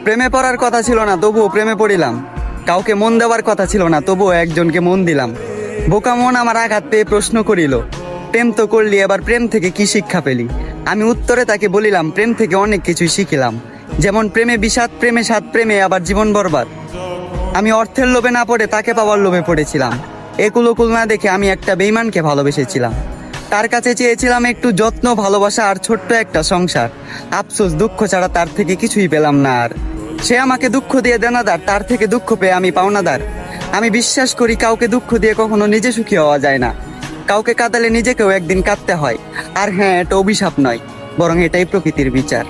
প্রেমে পড়ার কথা ছিল না, তবুও প্রেমে পড়িলাম। কাউকে মন দেওয়ার কথা ছিল না, তবুও একজনকে মন দিলাম। বোকা মন আমার আঘাত পেয়ে প্রশ্ন করিল, প্রেম তো করলি, এবার প্রেম থেকে কি শিক্ষা পেলি? আমি উত্তরে তাকে বলিলাম, প্রেম থেকে অনেক কিছুই শিখিলাম। যেমন প্রেমে বিষাদ, প্রেমে স্বাদ, প্রেমে আবার জীবন বরবাদ। আমি অর্থের লোভে না পড়ে তাকে পাওয়ার লোভে পড়েছিলাম। একুলকুল না দেখে আমি একটা বেঈমানকে ভালোবেসেছিলাম। তার কাছে চেয়েছিলাম একটু যত্ন, ভালোবাসা আর ছোট্ট একটা সংসার। আফসোস, দুঃখ ছাড়া তার থেকে কিছুই পেলাম না আর। সে আমাকে দুঃখ দিয়ে দেনাদার, তার থেকে দুঃখ পেয়ে আমি পাওনাদার। আমি বিশ্বাস করি কাউকে দুঃখ দিয়ে কখনো নিজে সুখী হওয়া যায় না। কাউকে কাঁদালে নিজেকেও একদিন কাঁদতে হয়। আর হ্যাঁ, এটা অভিশাপ নয়, বরং এটাই প্রকৃতির বিচার।